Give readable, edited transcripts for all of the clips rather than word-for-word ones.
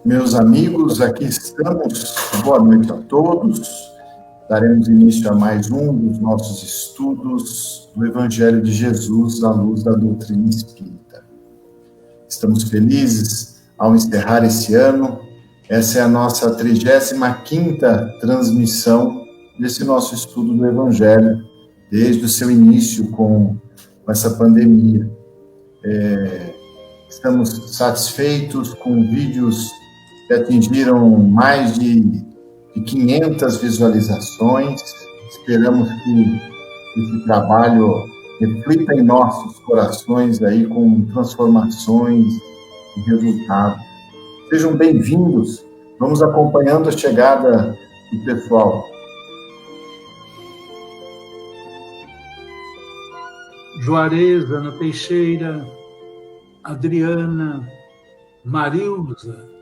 Meus amigos, aqui estamos. Boa noite a todos. Daremos início a mais um dos nossos estudos do Evangelho de Jesus à luz da doutrina espírita. Estamos felizes ao encerrar esse ano. Essa é a nossa 35ª transmissão desse nosso estudo do Evangelho, desde o seu início com essa pandemia. Estamos satisfeitos com vídeos que atingiram mais de 500 visualizações. Esperamos que esse trabalho reflita em nossos corações aí com transformações e resultados. Sejam bem-vindos. Vamos acompanhando a chegada do pessoal. Juarez, Ana Teixeira, Adriana, Marilza,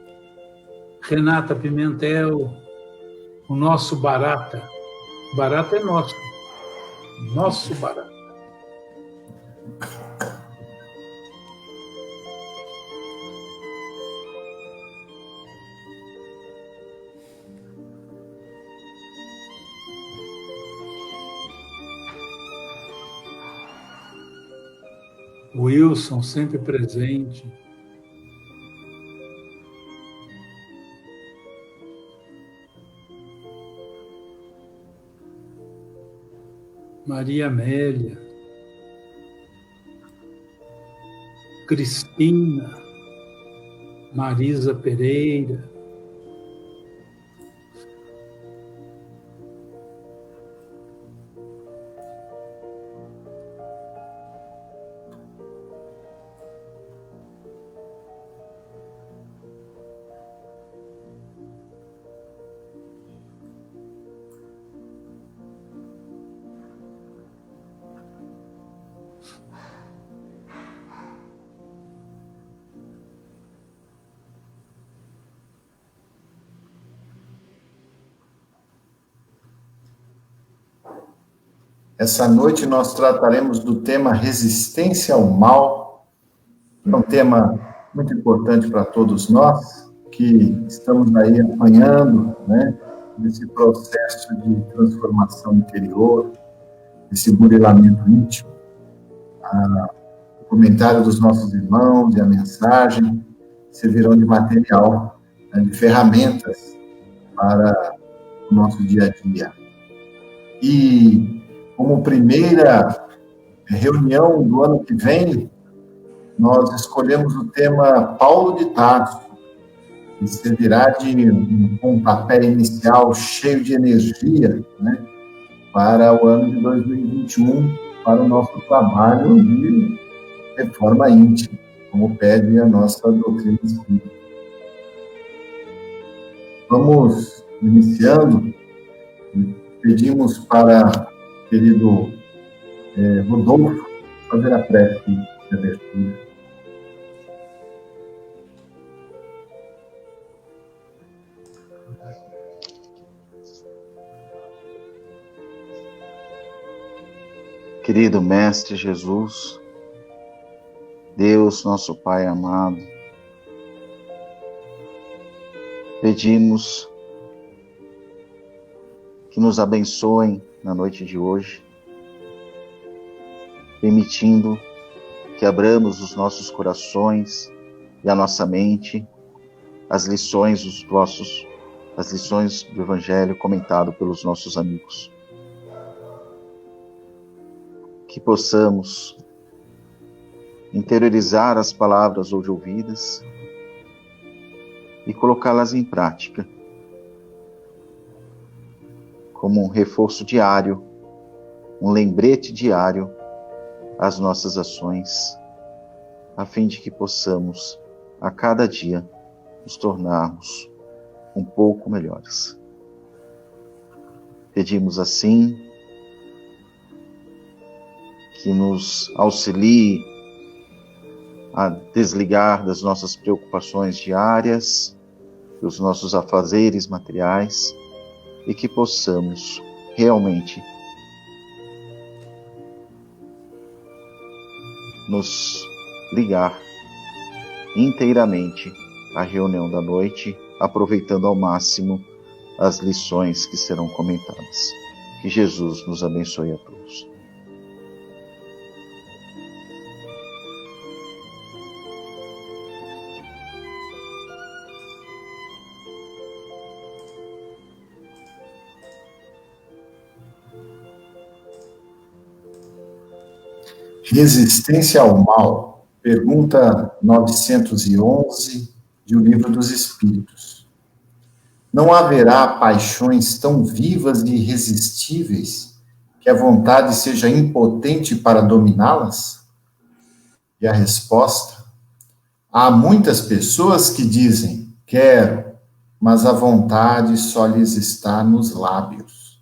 Renata Pimentel, o nosso Barata. Barata é nosso. Nosso Barata. Wilson, sempre presente. Maria Amélia, Cristina, Marisa Pereira, Essa noite nós trataremos do tema resistência ao mal. É um tema muito importante para todos nós, que estamos aí apanhando, né, nesse processo de transformação interior, esse burilamento íntimo. O comentário dos nossos irmãos e a mensagem servirão de material, né, de ferramentas para o nosso dia a dia. E como primeira reunião do ano que vem, nós escolhemos o tema Paulo de Tarso, que servirá de um pontapé inicial cheio de energia, né, para o ano de 2021, para o nosso trabalho de reforma íntima, como pede a nossa doutrina espírita. Vamos iniciando. Pedimos para o querido Rodolfo fazer a prece de abertura. Querido Mestre Jesus, Deus, nosso Pai amado, pedimos que nos abençoem na noite de hoje, permitindo que abramos os nossos corações e a nossa mente às lições do Evangelho comentado pelos nossos amigos. Que possamos interiorizar as palavras hoje ouvidas e colocá-las em prática, como um reforço diário, um lembrete diário às nossas ações, a fim de que possamos, a cada dia, nos tornarmos um pouco melhores. Pedimos assim que nos auxilie a desligar das nossas preocupações diárias, dos nossos afazeres materiais, e que possamos realmente nos ligar inteiramente a reunião da noite, aproveitando ao máximo as lições que serão comentadas. Que Jesus nos abençoe a todos. Resistência ao mal, pergunta 911 de O Livro dos Espíritos. Não haverá paixões tão vivas e irresistíveis que a vontade seja impotente para dominá-las? E a resposta: há muitas pessoas que dizem, quero, mas a vontade só lhes está nos lábios.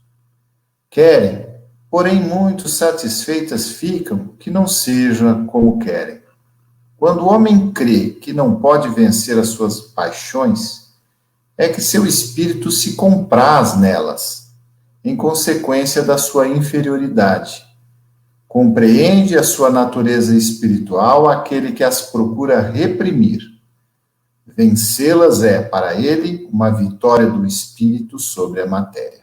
Querem, porém muito satisfeitas ficam que não seja como querem. Quando o homem crê que não pode vencer as suas paixões, é que seu espírito se compraz nelas, em consequência da sua inferioridade. Compreende a sua natureza espiritual aquele que as procura reprimir. Vencê-las é, para ele, uma vitória do espírito sobre a matéria.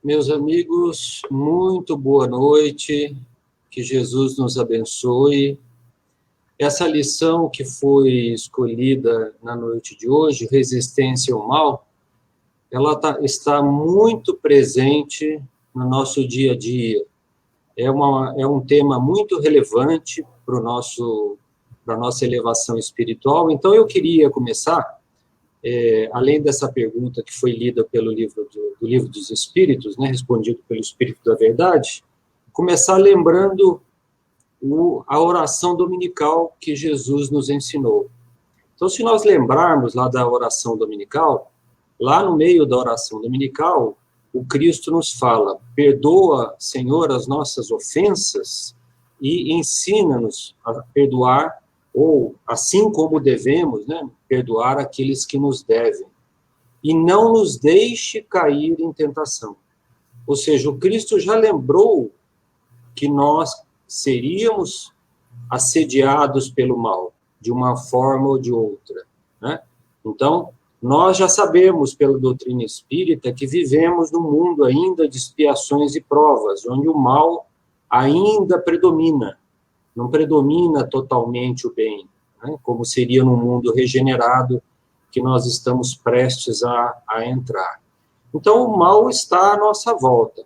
Meus amigos, muito boa noite, que Jesus nos abençoe. Essa lição que foi escolhida na noite de hoje, Resistência ao Mal, ela está muito presente no nosso dia a dia. É um tema muito relevante para a nossa elevação espiritual. Então, eu queria começar, além dessa pergunta que foi lida pelo do Livro dos Espíritos, né, respondido pelo Espírito da Verdade, começar lembrando a oração dominical que Jesus nos ensinou. Então, se nós lembrarmos lá da oração dominical, lá no meio da oração dominical, o Cristo nos fala: perdoa, Senhor, as nossas ofensas e ensina-nos a perdoar, ou assim como devemos, né, perdoar aqueles que nos devem. E não nos deixe cair em tentação. Ou seja, o Cristo já lembrou que nós seríamos assediados pelo mal, de uma forma ou de outra, né? Então, nós já sabemos, pela doutrina espírita, que vivemos num mundo ainda de expiações e provas, onde o mal ainda predomina. Não predomina totalmente o bem, né? Como seria num mundo regenerado que nós estamos prestes a entrar. Então, o mal está à nossa volta.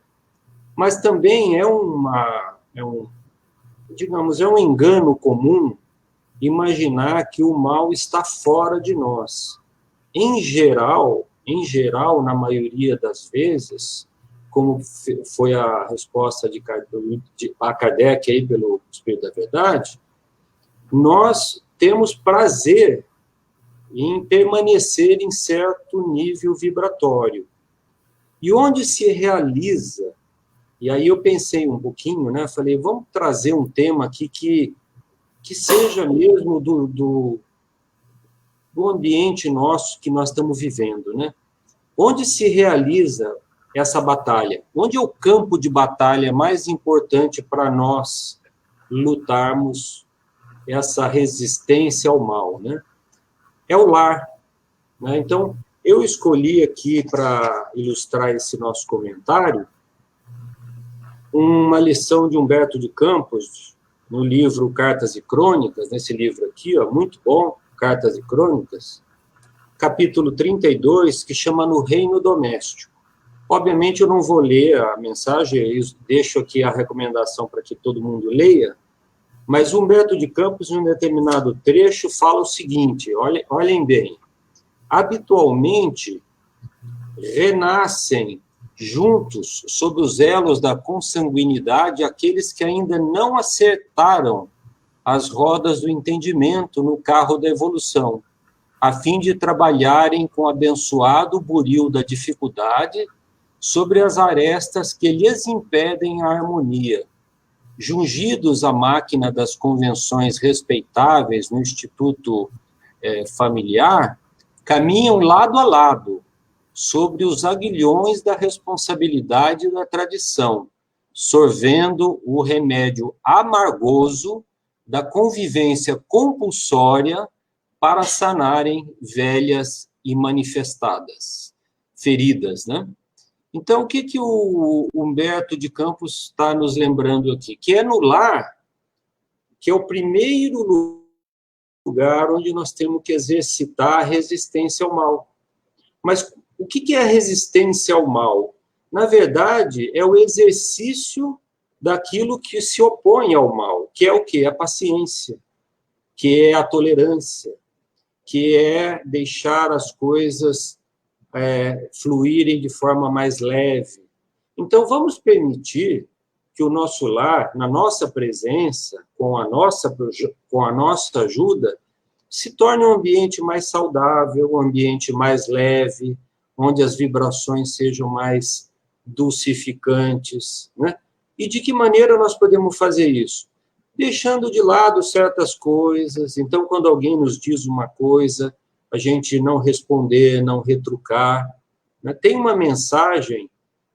Mas também é um engano comum imaginar que o mal está fora de nós. Em geral, na maioria das vezes, como foi a resposta de Kardec aí pelo Espírito da Verdade, nós temos prazer em permanecer em certo nível vibratório. E onde se realiza, e aí eu pensei um pouquinho, né, falei, vamos trazer um tema aqui que seja mesmo do ambiente nosso que nós estamos vivendo, né? Onde se realiza essa batalha? Onde é o campo de batalha mais importante para nós lutarmos essa resistência ao mal, né? É o lar, né? Então, eu escolhi aqui, para ilustrar esse nosso comentário, uma lição de Humberto de Campos, no livro Cartas e Crônicas, nesse livro aqui, ó, muito bom, Cartas e Crônicas, capítulo 32, que chama No Reino Doméstico. Obviamente, eu não vou ler a mensagem, eu deixo aqui a recomendação para que todo mundo leia, mas Humberto de Campos, em um determinado trecho, fala o seguinte, olhem bem: habitualmente renascem juntos, sob os elos da consanguinidade, aqueles que ainda não acertaram as rodas do entendimento no carro da evolução, a fim de trabalharem com o abençoado buril da dificuldade sobre as arestas que lhes impedem a harmonia. Jungidos à máquina das convenções respeitáveis no instituto familiar, caminham lado a lado, sobre os aguilhões da responsabilidade e da tradição, sorvendo o remédio amargoso da convivência compulsória para sanarem velhas e manifestadas feridas, né? Então, o que o Humberto de Campos está nos lembrando aqui? Que é no lar que é o primeiro lugar onde nós temos que exercitar a resistência ao mal. Mas o que é a resistência ao mal? Na verdade, é o exercício daquilo que se opõe ao mal, que é o quê? A paciência, que é a tolerância, que é deixar as coisas fluírem de forma mais leve. Então, vamos permitir que o nosso lar, na nossa presença, com a nossa ajuda, se torne um ambiente mais saudável, um ambiente mais leve, onde as vibrações sejam mais dulcificantes, né? E de que maneira nós podemos fazer isso? Deixando de lado certas coisas. Então, quando alguém nos diz uma coisa, a gente não responder, não retrucar, né? Tem uma mensagem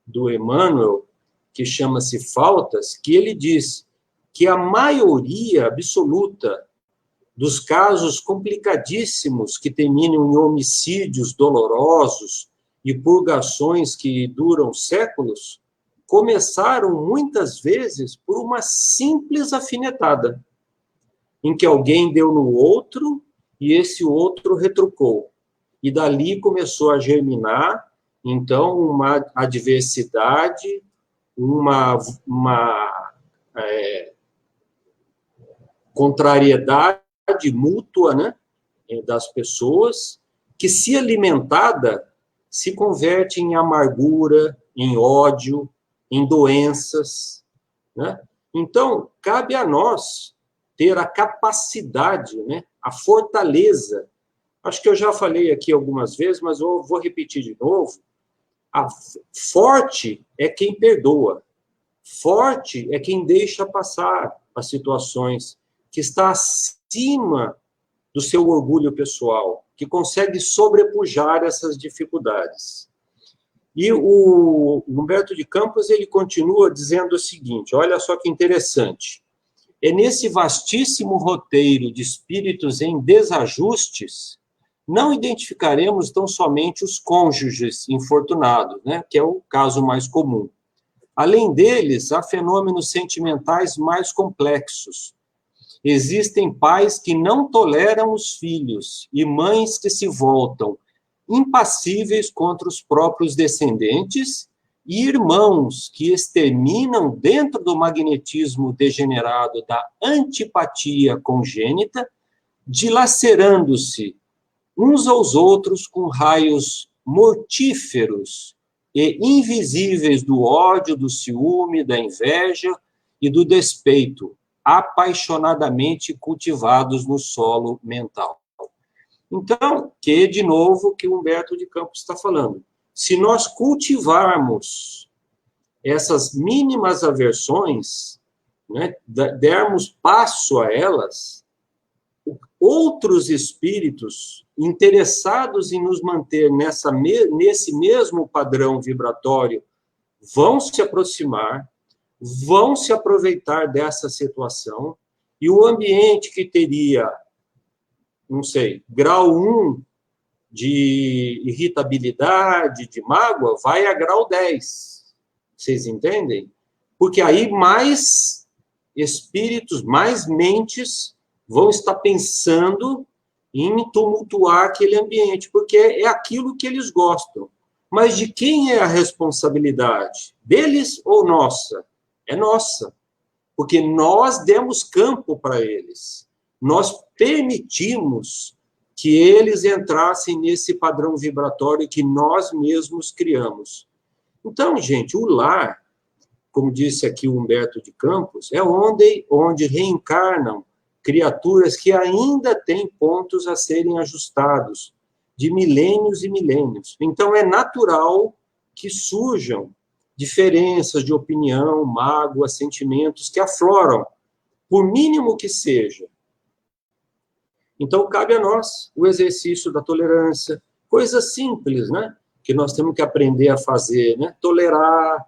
do Emmanuel, que chama-se Faltas, que ele diz que a maioria absoluta dos casos complicadíssimos que terminam em homicídios dolorosos e purgações que duram séculos, começaram muitas vezes por uma simples afinetada, em que alguém deu no outro e esse outro retrucou. E dali começou a germinar, então, uma adversidade, uma contrariedade mútua, né, das pessoas, que, se alimentada, se converte em amargura, em ódio, em doenças, né? Então, cabe a nós ter a capacidade, né, a fortaleza. Acho que eu já falei aqui algumas vezes, mas eu vou repetir de novo. Forte é quem perdoa. Forte é quem deixa passar as situações, que está acima do seu orgulho pessoal, que consegue sobrepujar essas dificuldades. E o Humberto de Campos, ele continua dizendo o seguinte, olha só que interessante, é nesse vastíssimo roteiro de espíritos em desajustes, não identificaremos tão somente os cônjuges infortunados, né, que é o caso mais comum. Além deles, há fenômenos sentimentais mais complexos. Existem pais que não toleram os filhos e mães que se voltam impassíveis contra os próprios descendentes e irmãos que exterminam dentro do magnetismo degenerado da antipatia congênita, dilacerando-se uns aos outros com raios mortíferos e invisíveis do ódio, do ciúme, da inveja e do despeito, apaixonadamente cultivados no solo mental. Então, de novo, que o Humberto de Campos está falando. Se nós cultivarmos essas mínimas aversões, né, dermos passo a elas, outros espíritos interessados em nos manter nesse mesmo padrão vibratório vão se aproximar, vão se aproveitar dessa situação, e o ambiente que teria, não sei, grau 1 de irritabilidade, de mágoa, vai a grau 10. Vocês entendem? Porque aí mais espíritos, mais mentes vão estar pensando em tumultuar aquele ambiente, porque é aquilo que eles gostam. Mas de quem é a responsabilidade? Deles ou nossa? É nossa, porque nós demos campo para eles. Nós permitimos que eles entrassem nesse padrão vibratório que nós mesmos criamos. Então, gente, o lar, como disse aqui o Humberto de Campos, é onde reencarnam criaturas que ainda têm pontos a serem ajustados, de milênios e milênios. Então, é natural que surjam diferenças de opinião, mágoa, sentimentos que afloram, por mínimo que seja. Então, cabe a nós o exercício da tolerância, coisas simples, né? que nós temos que aprender a fazer, né? Tolerar,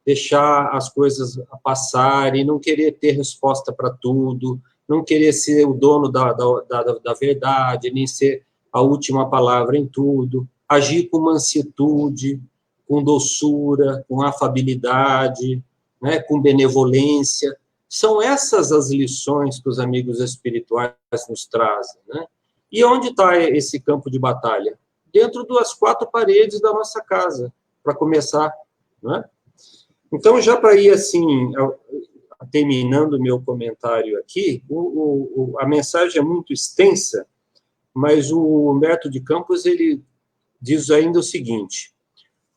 deixar as coisas passarem, não querer ter resposta para tudo, não querer ser o dono da verdade, nem ser a última palavra em tudo, agir com mansuetude, com doçura, com afabilidade, né, com benevolência. São essas as lições que os amigos espirituais nos trazem, né? E onde está esse campo de batalha? Dentro das 4 paredes da nossa casa, para começar, né? Então, já para ir assim, terminando o meu comentário aqui, a mensagem é muito extensa, mas o Humberto de Campos, ele diz ainda o seguinte: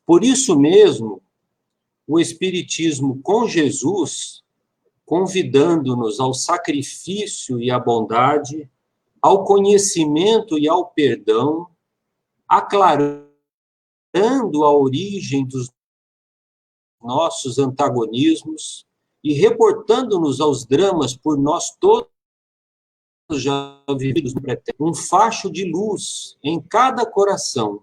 por isso mesmo, o Espiritismo com Jesus, convidando-nos ao sacrifício e à bondade, ao conhecimento e ao perdão, aclarando a origem dos nossos antagonismos e reportando-nos aos dramas por nós todos já vividos no pretérito, um facho de luz em cada coração,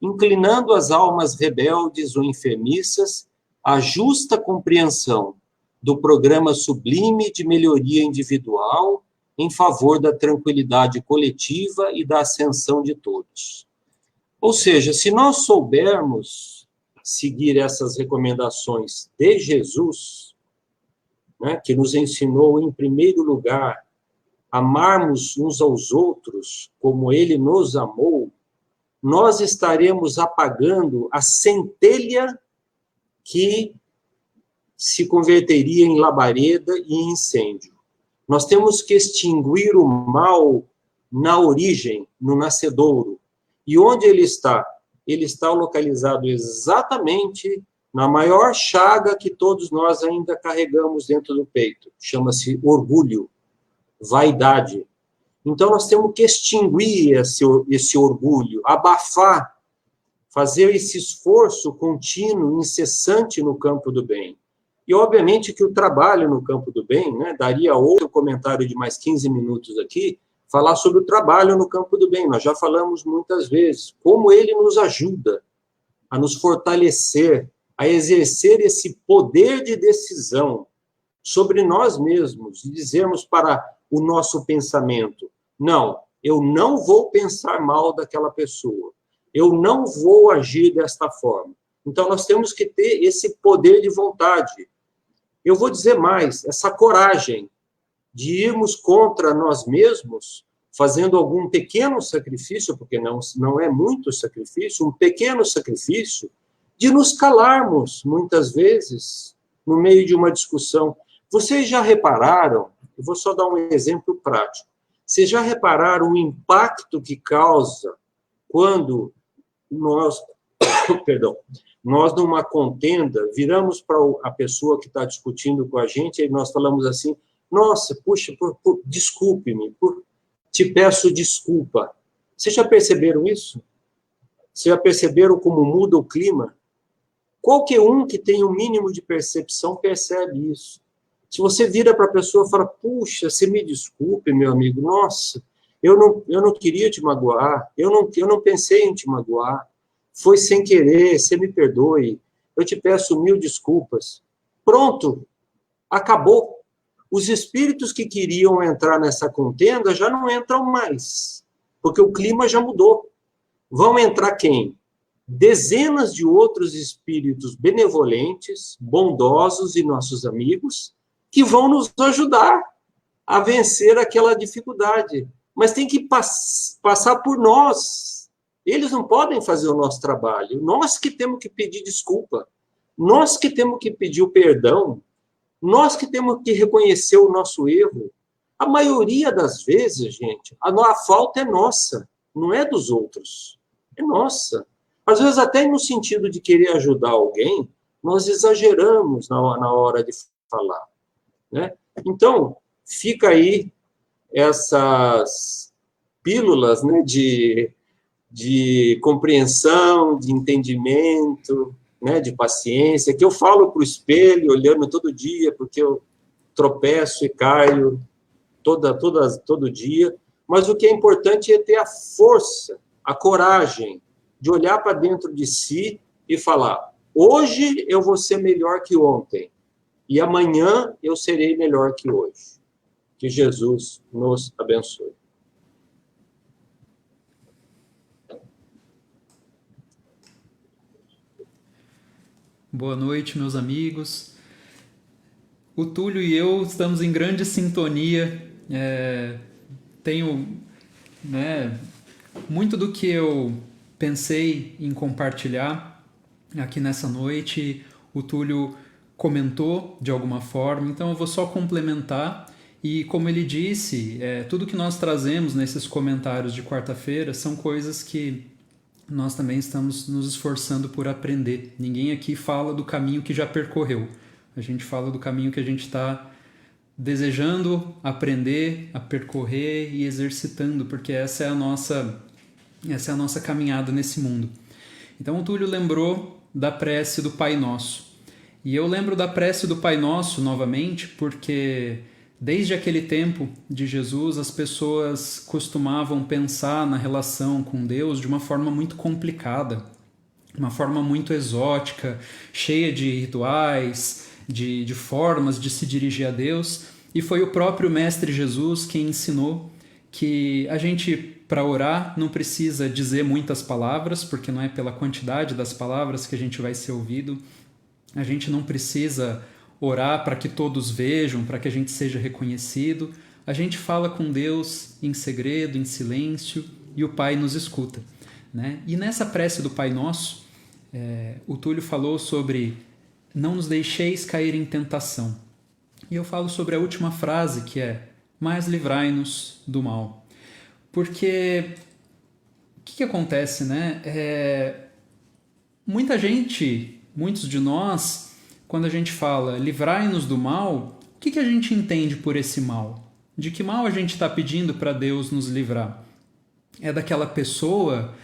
inclinando as almas rebeldes ou enfermiças à justa compreensão do programa sublime de melhoria individual em favor da tranquilidade coletiva e da ascensão de todos. Ou seja, se nós soubermos seguir essas recomendações de Jesus, né, que nos ensinou, em primeiro lugar, amarmos uns aos outros como ele nos amou, nós estaremos apagando a centelha que se converteria em labareda e em incêndio. Nós temos que extinguir o mal na origem, no nascedouro. E onde ele está? Ele está localizado exatamente na maior chaga que todos nós ainda carregamos dentro do peito. Chama-se orgulho, vaidade. Então, nós temos que extinguir esse orgulho, abafar, fazer esse esforço contínuo, incessante no campo do bem. E, obviamente, que o trabalho no campo do bem, né, daria outro comentário de mais 15 minutos aqui, falar sobre o trabalho no campo do bem. Nós já falamos muitas vezes como ele nos ajuda a nos fortalecer, a exercer esse poder de decisão sobre nós mesmos, e dizermos para o nosso pensamento: não, eu não vou pensar mal daquela pessoa, eu não vou agir desta forma. Então, nós temos que ter esse poder de vontade. Eu vou dizer mais, essa coragem de irmos contra nós mesmos, fazendo algum pequeno sacrifício, porque não é muito sacrifício, um pequeno sacrifício, de nos calarmos, muitas vezes, no meio de uma discussão. Vocês já repararam, eu vou só dar um exemplo prático, vocês já repararam o impacto que causa quando nós, nós numa contenda, viramos para a pessoa que está discutindo com a gente e nós falamos assim: nossa, puxa, desculpe-me, te peço desculpa. Vocês já perceberam isso? Vocês já perceberam como muda o clima? Qualquer um que tem o mínimo de percepção percebe isso. Se você vira para a pessoa e fala: puxa, você me desculpe, meu amigo, nossa, eu não queria te magoar, eu não pensei em te magoar, foi sem querer, você me perdoe, eu te peço 1000 desculpas. Pronto, acabou. Os espíritos que queriam entrar nessa contenda já não entram mais, porque o clima já mudou. Vão entrar quem? Dezenas de outros espíritos benevolentes, bondosos e nossos amigos, que vão nos ajudar a vencer aquela dificuldade. Mas tem que passar por nós. Eles não podem fazer o nosso trabalho. Nós que temos que pedir desculpa. Nós que temos que pedir o perdão. Nós que temos que reconhecer o nosso erro. A maioria das vezes, gente, a falta é nossa, não é dos outros. É nossa. Às vezes, até no sentido de querer ajudar alguém, nós exageramos na hora de falar, né? Então, fica aí essas pílulas, né, de compreensão, de entendimento, né, de paciência, que eu falo para o espelho, olhando todo dia, porque eu tropeço e caio todo dia, mas o que é importante é ter a força, a coragem de olhar para dentro de si e falar: hoje eu vou ser melhor que ontem, e amanhã eu serei melhor que hoje. Que Jesus nos abençoe. Boa noite, meus amigos. O Túlio e eu estamos em grande sintonia. Tenho, muito do que eu pensei em compartilhar aqui nessa noite. O Túlio comentou de alguma forma, então eu vou só complementar. E como ele disse, tudo que nós trazemos nesses comentários de quarta-feira são coisas que nós também estamos nos esforçando por aprender. Ninguém aqui fala do caminho que já percorreu. A gente fala do caminho que a gente está desejando aprender, a percorrer e exercitando, porque essa é a nossa caminhada nesse mundo. Então o Túlio lembrou da prece do Pai Nosso. E eu lembro da prece do Pai Nosso novamente, porque desde aquele tempo de Jesus, as pessoas costumavam pensar na relação com Deus de uma forma muito complicada, uma forma muito exótica, cheia de rituais, de formas de se dirigir a Deus. E foi o próprio Mestre Jesus quem ensinou que a gente, para orar, não precisa dizer muitas palavras, porque não é pela quantidade das palavras que a gente vai ser ouvido. A gente não precisa orar para que todos vejam, para que a gente seja reconhecido. A gente fala com Deus em segredo, em silêncio, e o Pai nos escuta, né? E nessa prece do Pai Nosso, o Túlio falou sobre não nos deixeis cair em tentação. E eu falo sobre a última frase, que é: mas livrai-nos do mal. Porque o que acontece, né? Muitos de nós, quando a gente fala livrai-nos do mal, o que a gente entende por esse mal? De que mal a gente está pedindo para Deus nos livrar? É daquela pessoa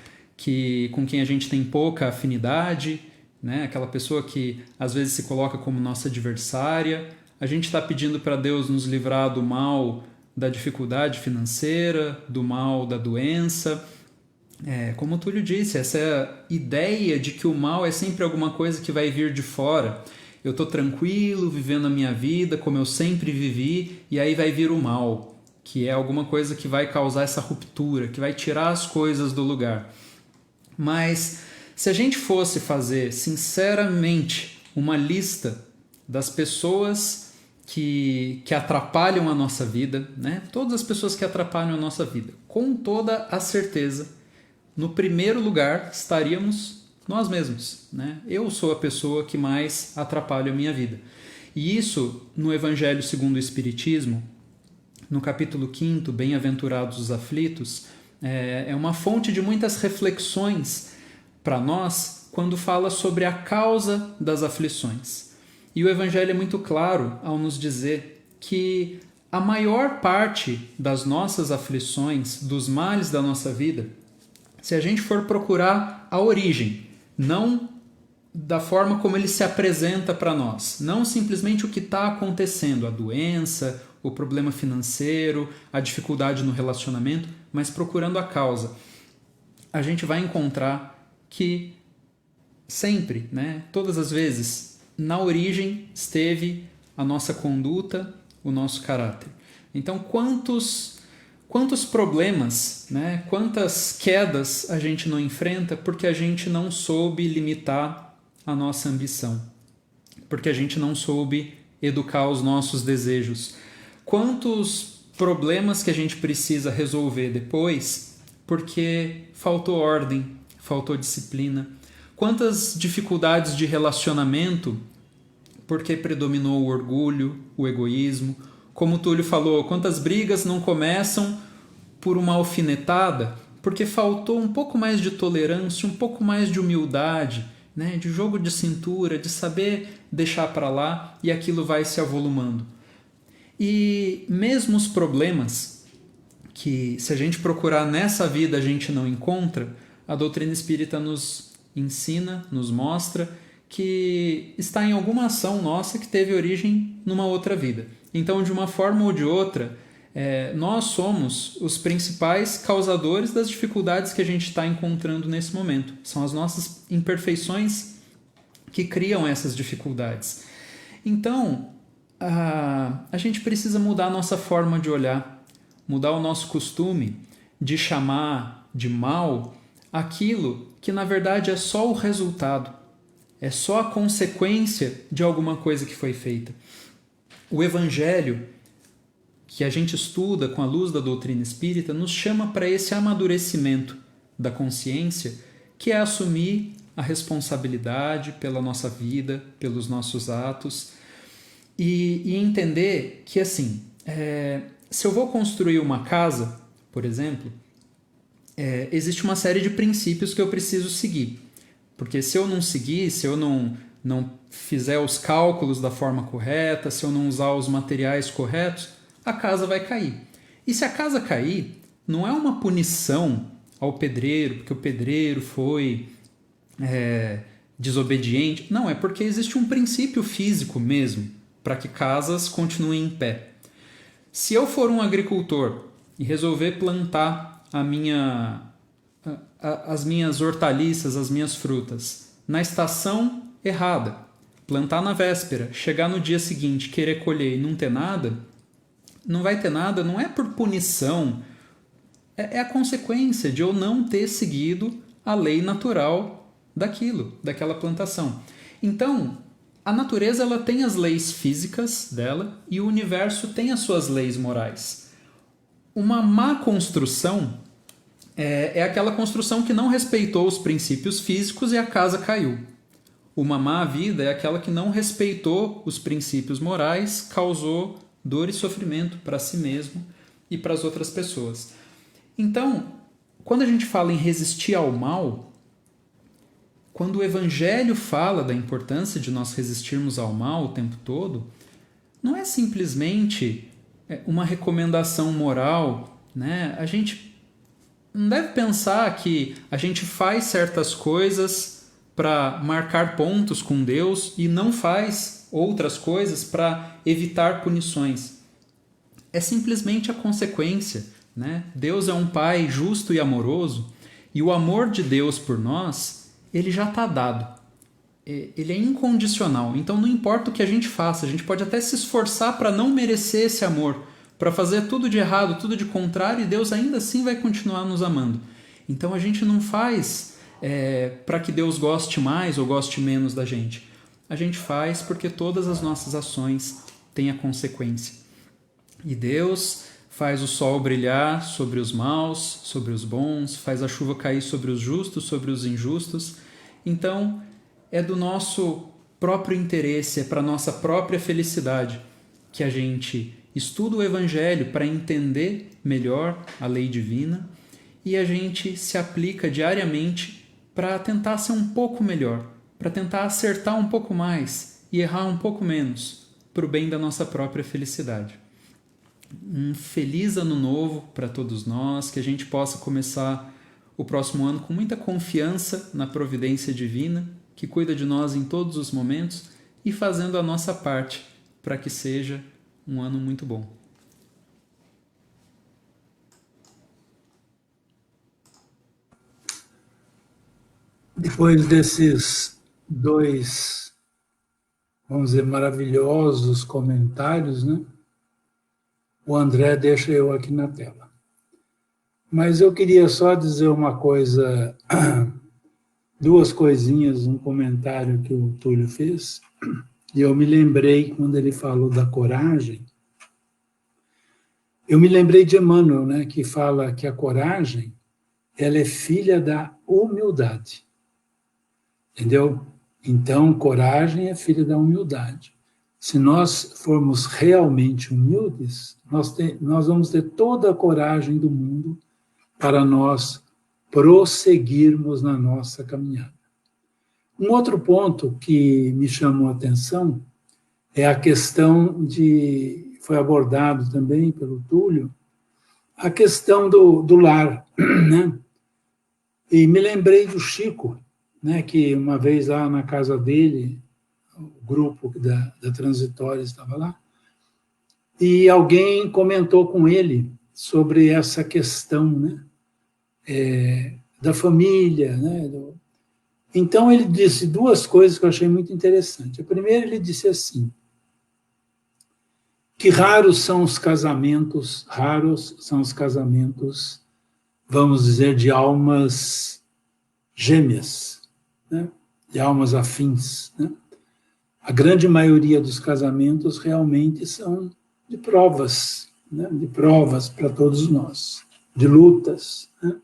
com quem a gente tem pouca afinidade, né? Aquela pessoa que às vezes se coloca como nossa adversária. A gente está pedindo para Deus nos livrar do mal da dificuldade financeira, do mal da doença. Como o Túlio disse, essa ideia de que o mal é sempre alguma coisa que vai vir de fora. Eu estou tranquilo, vivendo a minha vida como eu sempre vivi, e aí vai vir o mal, que é alguma coisa que vai causar essa ruptura, que vai tirar as coisas do lugar. Mas se a gente fosse fazer, sinceramente, uma lista das pessoas que atrapalham a nossa vida, né? Todas as pessoas que atrapalham a nossa vida, com toda a certeza, no primeiro lugar estaríamos nós mesmos, né? Eu sou a pessoa que mais atrapalha a minha vida. E isso, no Evangelho segundo o Espiritismo, no capítulo 5, Bem-aventurados os aflitos, é uma fonte de muitas reflexões para nós quando fala sobre a causa das aflições. E o Evangelho é muito claro ao nos dizer que a maior parte das nossas aflições, dos males da nossa vida, se a gente for procurar a origem, não da forma como ele se apresenta para nós, não simplesmente o que está acontecendo, a doença, o problema financeiro, a dificuldade no relacionamento, mas procurando a causa, a gente vai encontrar que sempre, né, todas as vezes, na origem esteve a nossa conduta, o nosso caráter. Então, quantos problemas, né, quantas quedas a gente não enfrenta porque a gente não soube limitar a nossa ambição, porque a gente não soube educar os nossos desejos. Quantos problemas que a gente precisa resolver depois porque faltou ordem, faltou disciplina. Quantas dificuldades de relacionamento porque predominou o orgulho, o egoísmo. Como o Túlio falou, quantas brigas não começam por uma alfinetada porque faltou um pouco mais de tolerância, um pouco mais de humildade, né? De jogo de cintura, de saber deixar para lá, e aquilo vai se avolumando. E mesmo os problemas que, se a gente procurar nessa vida, a gente não encontra, a doutrina espírita nos ensina, nos mostra que está em alguma ação nossa que teve origem numa outra vida. Então, de uma forma ou de outra, nós somos os principais causadores das dificuldades que a gente está encontrando nesse momento. São as nossas imperfeições que criam essas dificuldades. Então, a gente precisa mudar a nossa forma de olhar, mudar o nosso costume de chamar de mal aquilo que na verdade é só o resultado, é só a consequência de alguma coisa que foi feita. O Evangelho, que a gente estuda com a luz da doutrina espírita, nos chama para esse amadurecimento da consciência, que é assumir a responsabilidade pela nossa vida, pelos nossos atos, e entender que, assim, se eu vou construir uma casa, por exemplo, existe uma série de princípios que eu preciso seguir. Porque se eu não seguir, se eu não fizer os cálculos da forma correta, se eu não usar os materiais corretos, a casa vai cair. E se a casa cair, não é uma punição ao pedreiro, porque o pedreiro foi desobediente. Não, é porque existe um princípio físico mesmo para que casas continuem em pé. Se eu for um agricultor e resolver plantar as minhas hortaliças, as minhas frutas, na estação errada, plantar na véspera, chegar no dia seguinte, querer colher e não ter nada, não vai ter nada, não é por punição, é a consequência de eu não ter seguido a lei natural daquela plantação. Então, a natureza ela tem as leis físicas dela e o universo tem as suas leis morais. Uma má construção é aquela construção que não respeitou os princípios físicos e a casa caiu. Uma má vida é aquela que não respeitou os princípios morais, causou dor e sofrimento para si mesmo e para as outras pessoas. Então, quando a gente fala em resistir ao mal, quando o Evangelho fala da importância de nós resistirmos ao mal o tempo todo, não é simplesmente uma recomendação moral, né? A gente não deve pensar que a gente faz certas coisas para marcar pontos com Deus e não faz outras coisas para evitar punições. É simplesmente a consequência, né? Deus é um Pai justo e amoroso e o amor de Deus por nós, ele já está dado. Ele é incondicional. Então não importa o que a gente faça, a gente pode até se esforçar para não merecer esse amor, para fazer tudo de errado, tudo de contrário, e Deus ainda assim vai continuar nos amando. Então a gente não faz para que Deus goste mais ou goste menos da gente. A gente faz porque todas as nossas ações têm a consequência. E Deus faz o sol brilhar sobre os maus, sobre os bons, faz a chuva cair sobre os justos, sobre os injustos. Então é do nosso próprio interesse, é para a nossa própria felicidade que a gente estuda o Evangelho para entender melhor a lei divina e a gente se aplica diariamente para tentar ser um pouco melhor, para tentar acertar um pouco mais e errar um pouco menos, para o bem da nossa própria felicidade. Um feliz ano novo para todos nós, que a gente possa começar o próximo ano com muita confiança na providência divina, que cuida de nós em todos os momentos e fazendo a nossa parte para que seja um ano muito bom. Depois desses dois, vamos dizer, maravilhosos comentários, né? O André deixa eu aqui na tela. Mas eu queria só dizer uma coisa, duas coisinhas, um comentário que o Túlio fez. E eu me lembrei, quando ele falou da coragem, eu me lembrei de Emmanuel, né, que fala que a coragem, ela é filha da humildade. Entendeu? Então, coragem é filha da humildade. Se nós formos realmente humildes, nós vamos ter toda a coragem do mundo para nós prosseguirmos na nossa caminhada. Um outro ponto que me chamou a atenção é a questão foi abordado também pelo Túlio, a questão do lar, né? E me lembrei do Chico, né, que uma vez lá na casa dele, o grupo da Transitória estava lá, e alguém comentou com ele sobre essa questão, né, da família, né? Então ele disse duas coisas que eu achei muito interessante. A primeira, ele disse assim, que raros são os casamentos, vamos dizer, de almas gêmeas, né? De almas afins, né? A grande maioria dos casamentos realmente são de provas, né? De provas para todos nós, de lutas, né?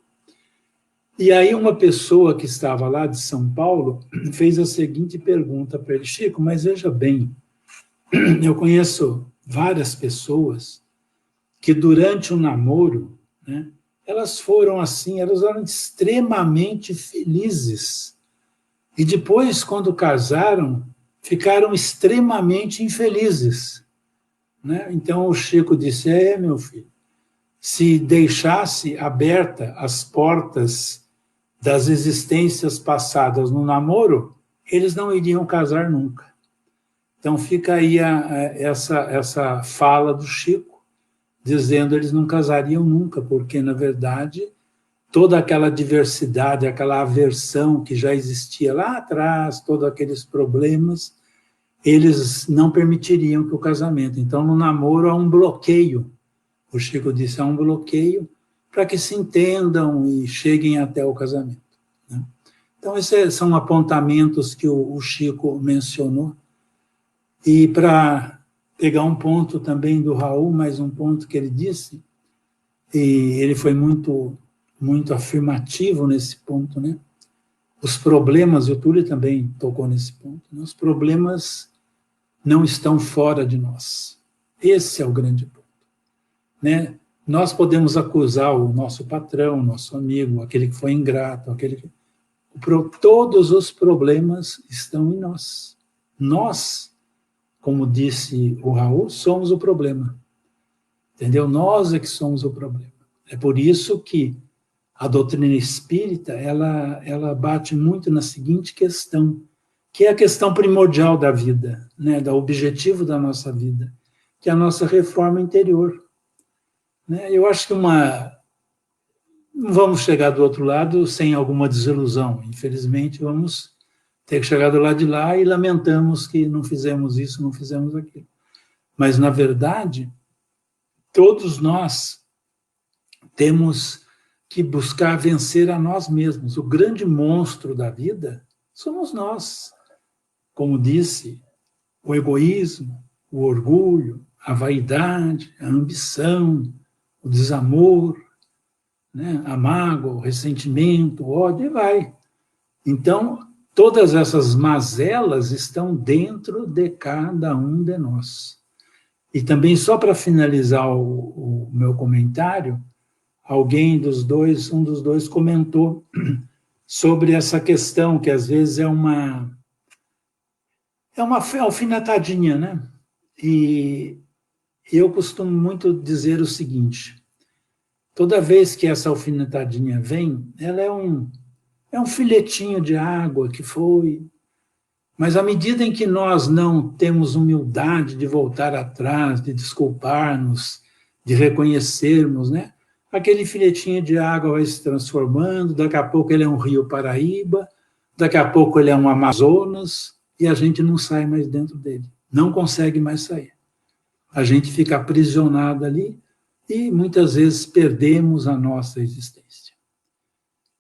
E aí uma pessoa que estava lá de São Paulo fez a seguinte pergunta para ele, Chico, mas veja bem, eu conheço várias pessoas que durante o namoro, né, elas foram assim, elas eram extremamente felizes. E depois, quando casaram, ficaram extremamente infelizes, né? Então o Chico disse, meu filho, se deixasse aberta as portas das existências passadas no namoro, eles não iriam casar nunca. Então fica aí essa fala do Chico, dizendo que eles não casariam nunca, porque, na verdade, toda aquela diversidade, aquela aversão que já existia lá atrás, todos aqueles problemas, eles não permitiriam que o casamento. Então, no namoro há um bloqueio. O Chico disse, há um bloqueio para que se entendam e cheguem até o casamento, né? Então, esses são apontamentos que o Chico mencionou. E para pegar um ponto também do Raul, mais um ponto que ele disse, e ele foi muito, muito afirmativo nesse ponto, né? Os problemas, e o Túlio também tocou nesse ponto, né? Os problemas não estão fora de nós. Esse é o grande ponto, né? Nós podemos acusar o nosso patrão, o nosso amigo, aquele que foi ingrato, todos os problemas estão em nós. Nós, como disse o Raul, somos o problema. Entendeu? Nós é que somos o problema. É por isso que a doutrina espírita, ela bate muito na seguinte questão, que é a questão primordial da vida, né, do objetivo da nossa vida, que é a nossa reforma interior. Né? Eu acho que não vamos chegar do outro lado sem alguma desilusão. Infelizmente, vamos ter que chegar do lado de lá e lamentamos que não fizemos isso, não fizemos aquilo. Mas, na verdade, todos nós temos que buscar vencer a nós mesmos. O grande monstro da vida somos nós. Como disse, o egoísmo, o orgulho, a vaidade, a ambição, o desamor, né? A mágoa, o ressentimento, o ódio, e vai. Então, todas essas mazelas estão dentro de cada um de nós. E também, só para finalizar o meu comentário, um dos dois comentou sobre essa questão, que às vezes é uma alfinetadinha, né? E eu costumo muito dizer o seguinte, toda vez que essa alfinetadinha vem, ela é um filetinho de água que foi, mas à medida em que nós não temos humildade de voltar atrás, de desculpar-nos, de reconhecermos, né? Aquele filetinho de água vai se transformando, daqui a pouco ele é um rio Paraíba, daqui a pouco ele é um Amazonas, e a gente não sai mais dentro dele, não consegue mais sair. A gente fica aprisionado ali e muitas vezes perdemos a nossa existência.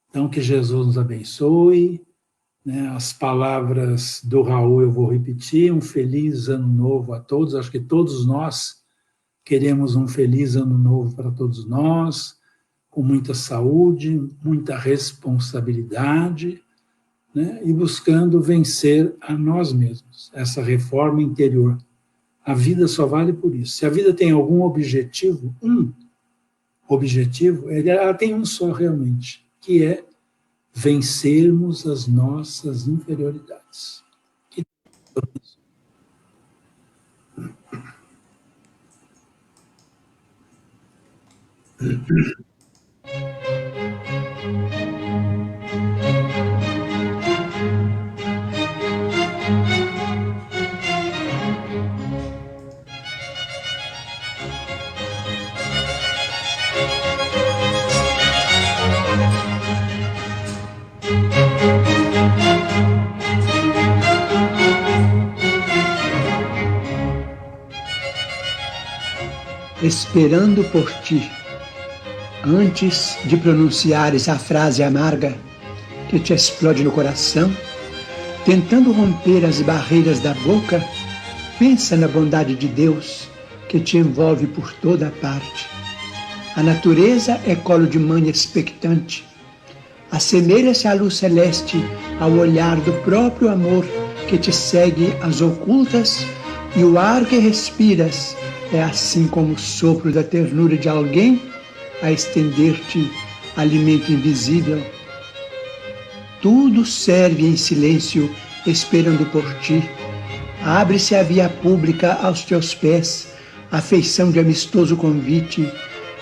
Então, que Jesus nos abençoe, né? As palavras do Raul eu vou repetir, um feliz ano novo a todos, acho que todos nós queremos um feliz ano novo para todos nós, com muita saúde, muita responsabilidade, né? E buscando vencer a nós mesmos, essa reforma interior. A vida só vale por isso. Se a vida tem algum objetivo, ela tem um só realmente, que é vencermos as nossas inferioridades. esperando por ti. Antes de pronunciares a frase amarga que te explode no coração, tentando romper as barreiras da boca, pensa na bondade de Deus que te envolve por toda parte. A natureza é colo de mãe expectante. Assemelha-se à luz celeste ao olhar do próprio amor que te segue às ocultas, e o ar que respiras é assim como o sopro da ternura de alguém a estender-te alimento invisível. Tudo serve em silêncio, esperando por ti. Abre-se a via pública aos teus pés, a feição de amistoso convite.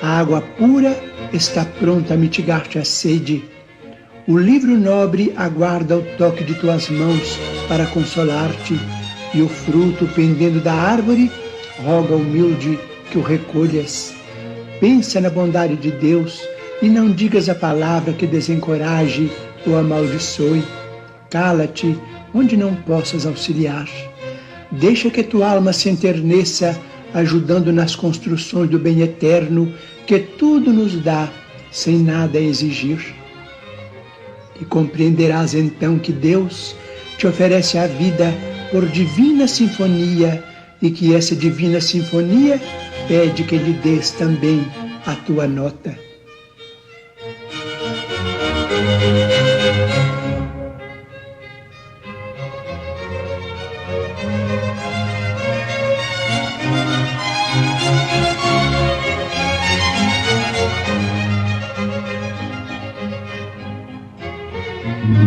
A água pura está pronta a mitigar-te a sede. O livro nobre aguarda o toque de tuas mãos para consolar-te, e o fruto pendendo da árvore roga humilde que o recolhas. Pensa na bondade de Deus e não digas a palavra que desencoraje ou amaldiçoe. Cala-te onde não possas auxiliar. Deixa que tua alma se enterneça, ajudando nas construções do bem eterno que tudo nos dá, sem nada exigir. E compreenderás então que Deus te oferece a vida por divina sinfonia, e que essa divina sinfonia pede que lhe des também a tua nota.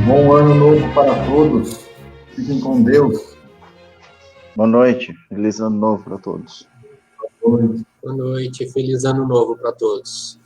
Bom ano novo para todos. Fiquem com Deus. Boa noite. Feliz ano novo para todos. Boa noite. Boa noite, feliz ano novo para todos.